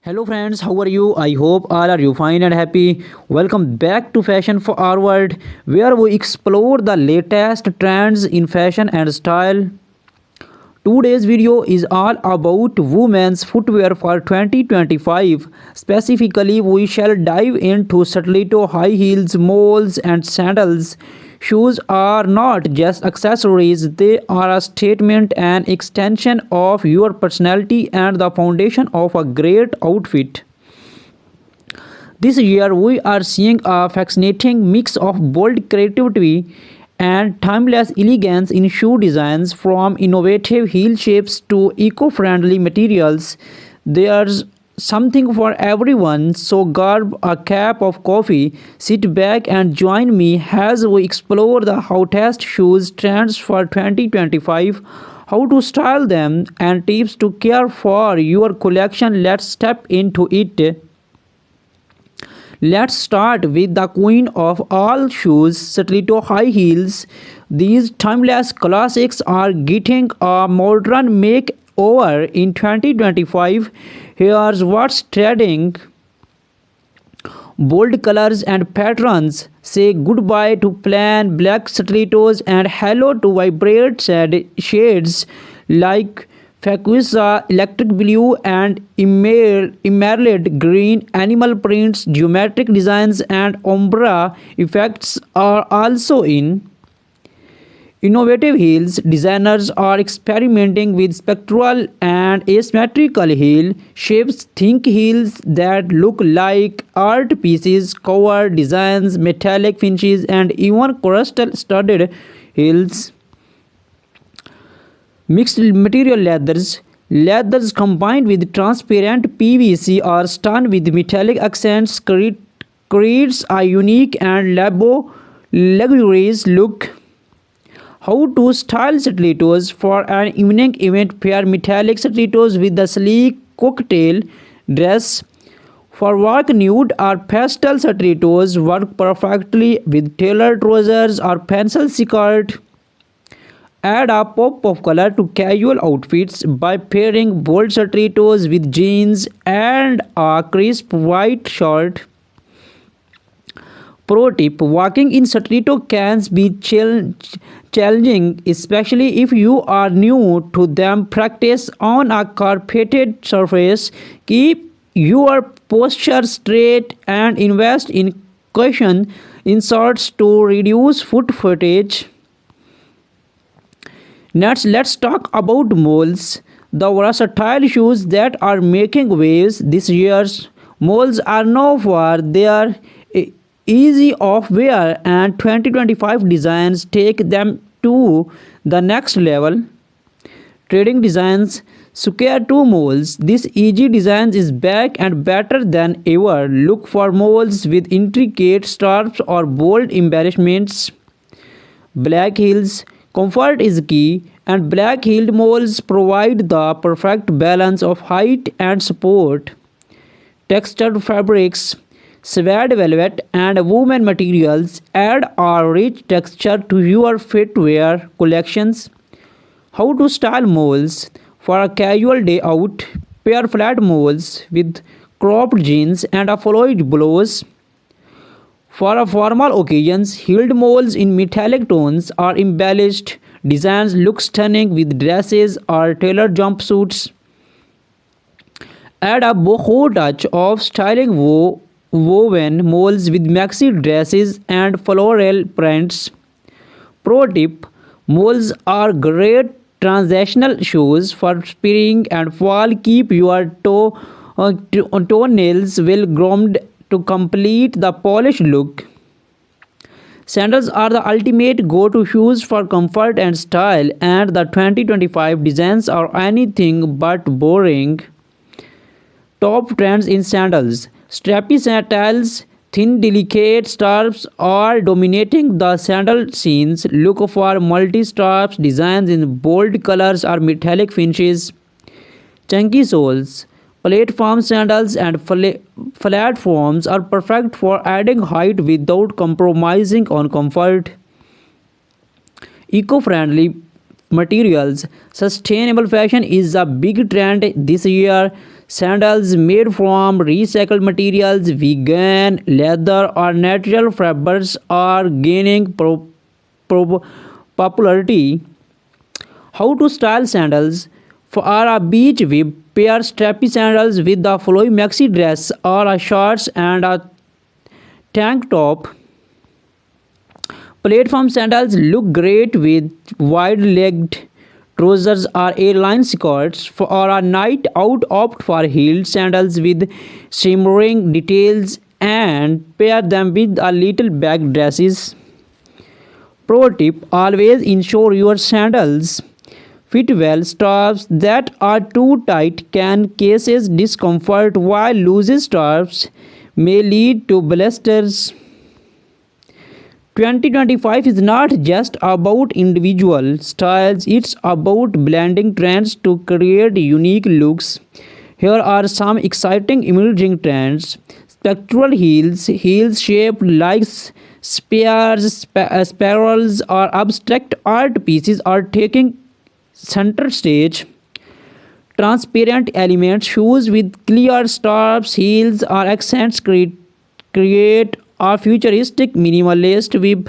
Hello friends, how are you? I hope all are you fine and happy. Welcome back to Fashion Forward, where we explore the latest trends in fashion and style. Today's video is all about women's footwear for 2025. Specifically, we shall dive into stiletto high heels, moles, and sandals. Shoes are not just accessories, they are a statement and extension of your personality and the foundation of a great outfit. This year, we are seeing a fascinating mix of bold creativity and timeless elegance in shoe designs, from innovative heel shapes to eco friendly materials. There's something for everyone, so grab a cup of coffee, sit back, and join me as we explore the hottest shoes trends for 2025, how to style them, and tips to care for your collection. Let's step into it. Let's start with the queen of all shoes, stiletto high heels. These timeless classics are getting a modern makeover in 2025. Here's what's trending. Bold colors and patterns. Say goodbye to plain black stilettos and hello to vibrant shades like fuchsia, electric blue, and emerald green. Animal prints, geometric designs, and ombre effects are also in. Innovative heels. Designers are experimenting with spectral and asymmetrical heel shapes. Think heels that look like art pieces, cover designs, metallic finishes, and even crystal studded heels. Mixed material leathers. Leathers combined with transparent PVC or stone with metallic accents creates a unique and luxurious look. How to style stilettos for an evening event. Pair metallic stilettos with the sleek cocktail dress. For work, nude or pastel stilettos work perfectly with tailored trousers or pencil skirt. Add a pop of color to casual outfits by pairing bold stilettos with jeans and a crisp white shirt. Pro tip: walking in stiletto can be challenging, especially if you are new to them. Practice on a carpeted surface. Keep your posture straight and invest in cushion inserts to reduce foot footage. Next, let's talk about moles, the versatile shoes that are making waves this year. Moles are known for their easy of wear, and 2025 designs take them to the next level. Trading designs. Square 2 moles. This easy design is back and better than ever. Look for moles with intricate straps or bold embellishments. Black heels. Comfort is key, and black heeled moles provide the perfect balance of height and support. Textured fabrics. Suede velvet and woven materials add a rich texture to your footwear collections. How to style moles for a casual day out. Pair flat moles with cropped jeans and a floyd blouse. For a formal occasions, heeled moles in metallic tones or embellished designs look stunning with dresses or tailored jumpsuits. Add a boho touch of styling woven moles with maxi dresses and floral prints. Pro tip: moles are great transitional shoes for spring and fall. Keep your toenails well groomed to complete the polished look. Sandals are the ultimate go-to shoes for comfort and style, and the 2025 designs are anything but boring. Top trends in sandals. Strappy sandals, thin delicate straps are dominating the sandal scenes. Look for multi-straps designs in bold colors or metallic finishes. Chunky soles. Platform sandals and platforms are perfect for adding height without compromising on comfort. Eco-friendly materials. Sustainable fashion is a big trend this year. Sandals made from recycled materials, vegan, leather, or natural fibers are gaining pro- popularity. How to style sandals? For a beach, we pair strappy sandals with the flowy maxi dress or a shorts and a tank top. Platform sandals look great with wide-legged trousers or A-line skirts. For a night out, opt for heeled sandals with shimmering details and pair them with a little bag dresses. Pro tip: always ensure your sandals fit well. Straps that are too tight can cause discomfort, while loose straps may lead to blisters. 2025 is not just about individual styles, it's about blending trends to create unique looks. Here are some exciting emerging trends. Spectral heels, heels shaped like spears, spirals, or abstract art pieces are taking center stage. Transparent elements, shoes with clear straps, heels, or accents create a futuristic minimalist with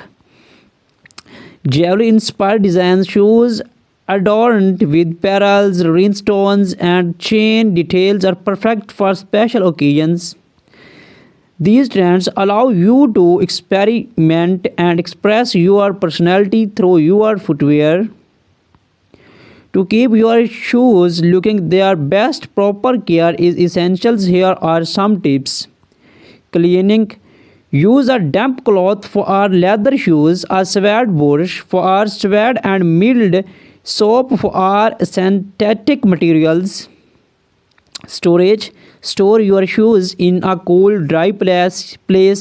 jewelry inspired designs. Shoes adorned with pearls, rhinestones, and chain details are perfect for special occasions. These trends allow you to experiment and express your personality through your footwear. To keep your shoes looking their best, proper care is essential. Here are some tips. Cleaning: use a damp cloth for our leather shoes, a suede brush for our suede, and mild soap for our synthetic materials. Storage: store your shoes in a cool, dry place.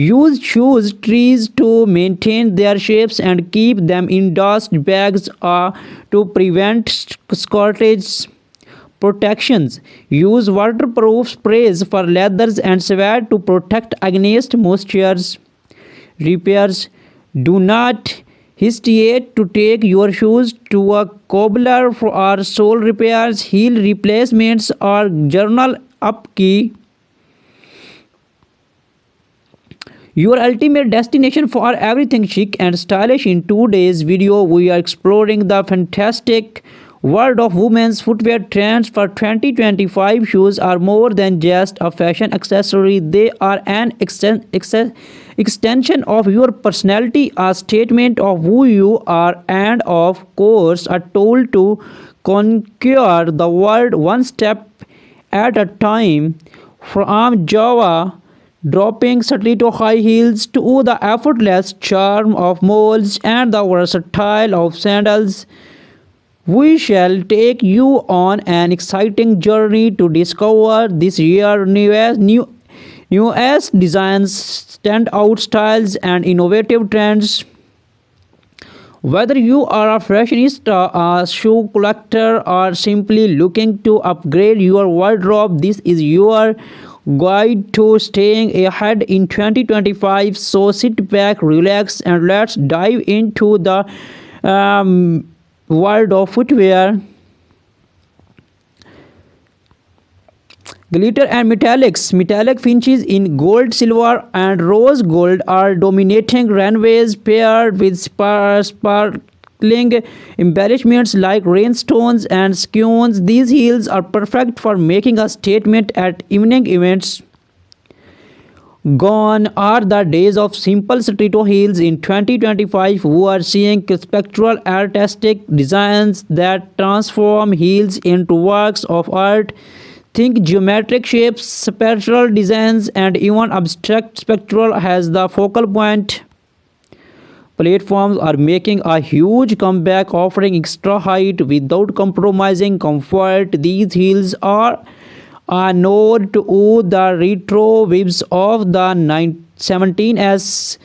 Use shoes trees to maintain their shapes and keep them in dust bags to prevent scorches. Protections: use waterproof sprays for leathers and suede to protect against moistures. Repairs: do not hesitate to take your shoes to a cobbler for our sole repairs, heel replacements, or journal upkeep. Your ultimate destination for everything chic and stylish. In today's video, we are exploring the fantastic world of women's footwear trends for 2025. Shoes are more than just a fashion accessory, they are an extension of your personality, a statement of who you are, and of course, a tool to conquer the world one step at a time. From Java dropping stiletto high heels to the effortless charm of moles and the versatile of sandals, we shall take you on an exciting journey to discover this year's newest designs, standout styles, and innovative trends. Whether you are a fashionista, a shoe collector, or simply looking to upgrade your wardrobe, this is your guide to staying ahead in 2025. So sit back, relax, and let's dive into the world of footwear. Glitter and metallics. Metallic finishes in gold, silver, and rose gold are dominating runways, paired with sparkling embellishments like rhinestones and skeins. These heels are perfect for making a statement at evening events. Gone are the days of simple stiletto heels. In 2025, we are seeing spectral artistic designs that transform heels into works of art. Think geometric shapes, spectral designs, and even abstract spectral has the focal point. Platforms are making a huge comeback, offering extra height without compromising comfort. These heels are a nod to the retro vibes of the 17s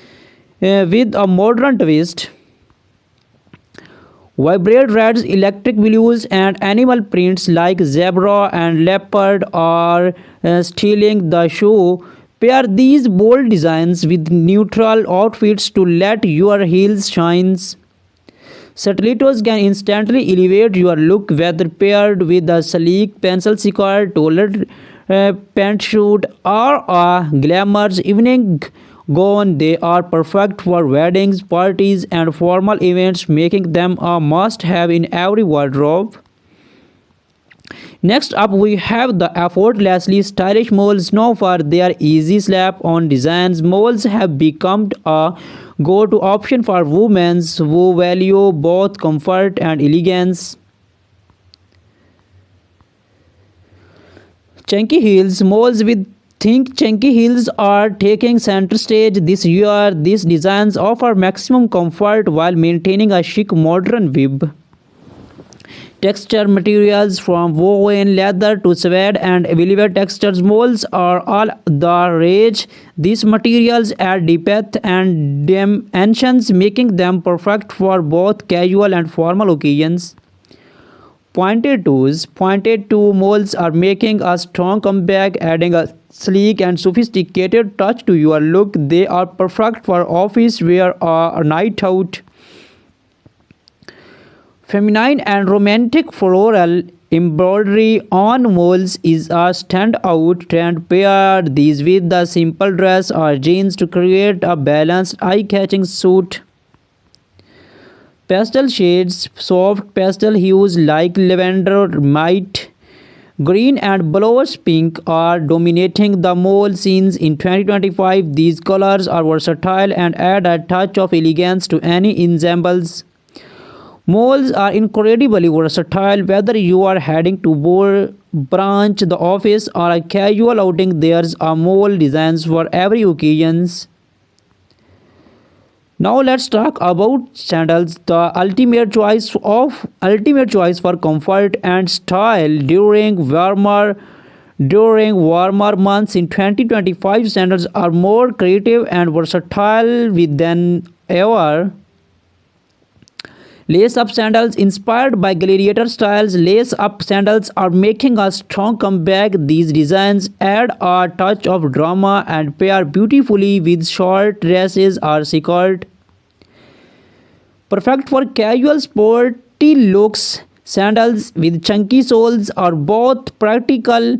with a modern twist. Vibrant reds, electric blues, and animal prints like zebra and leopard are stealing the show. Pair these bold designs with neutral outfits to let your heels shine. Stilettos can instantly elevate your look, whether paired with a sleek pencil skirt, tailored pantsuit, or a glamorous evening gown. They are perfect for weddings, parties, and formal events, making them a must-have in every wardrobe. Next up, we have the effortlessly stylish moles. Known for their easy slap-on designs, moles have become a go-to option for women who value both comfort and elegance. Chunky heels, moles with think chunky heels are taking center stage this year. These designs offer maximum comfort while maintaining a chic modern vibe. Texture materials from woven leather to suede and velvet textures molds are all the rage. These materials add depth and dimensions, making them perfect for both casual and formal occasions. Pointed toe molds are making a strong comeback, adding a sleek and sophisticated touch to your look. They are perfect for office wear or a night out. Feminine and romantic floral embroidery on molds is a standout trend. Pair these with the simple dress or jeans to create a balanced, eye-catching suit. Pastel shades, soft pastel hues like lavender, might green, and bluish pink are dominating the mall scenes in 2025. These colors are versatile and add a touch of elegance to any ensembles. Malls are incredibly versatile, whether you are heading to branch, the office, or a casual outing. There's a mall designs for every occasion. Now let's talk about sandals, the ultimate choice for comfort and style during warmer months in 2025. Sandals are more creative and versatile than ever. Lace-up sandals inspired by gladiator styles. Lace-up sandals are making a strong comeback. These designs add a touch of drama and pair beautifully with short dresses or skirt. Perfect for casual sporty looks, sandals with chunky soles are both practical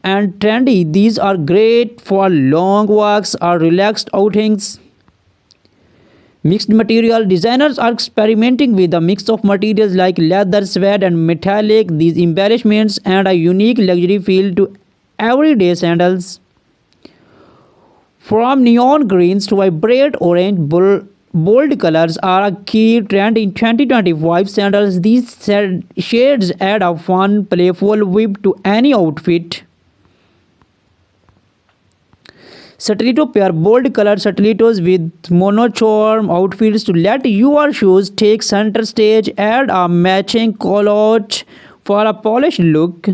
and trendy. These are great for long walks or relaxed outings. Mixed material designers are experimenting with a mix of materials like leather, suede, and metallic. These embellishments add a unique luxury feel to everyday sandals. From neon greens to vibrant orange, bold colors are a key trend in 2025 sandals. These shades add a fun, playful vibe to any outfit. Stiletto pair bold colored stilettos with monochrome outfits to let your shoes take center stage. Add a matching culotte for a polished look.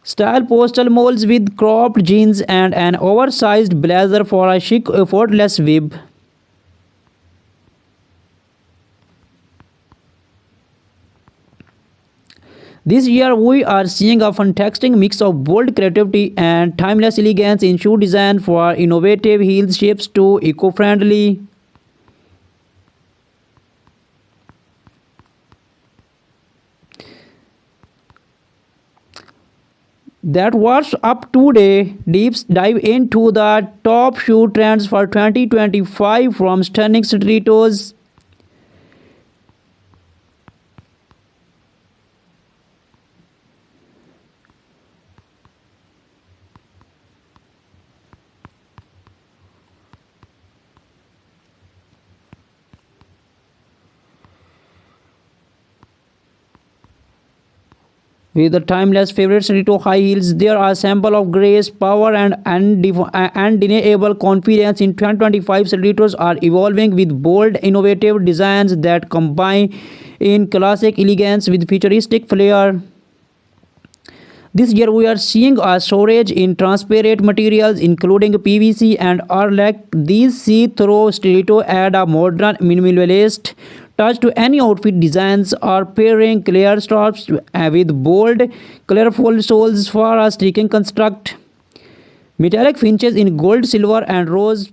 Style postal molds with cropped jeans and an oversized blazer for a chic, effortless vibe. This year, we are seeing a fantastic mix of bold creativity and timeless elegance in shoe design, for innovative heel shapes to eco-friendly. That was up today. Deep dive into the top shoe trends for 2025 from stunning stilettos. With the timeless favorite stiletto high heels, there are a sample of grace, power, and undeniable confidence. In 2025, stilettos are evolving with bold, innovative designs that combine in classic elegance with futuristic flair. This year, we are seeing a shortage in transparent materials, including PVC and Arlac. These see-through stiletto add a modern, minimalist touch to any outfit designs, or pairing clear straps with bold, colorful soles for a striking construct. Metallic finishes in gold, silver, and rose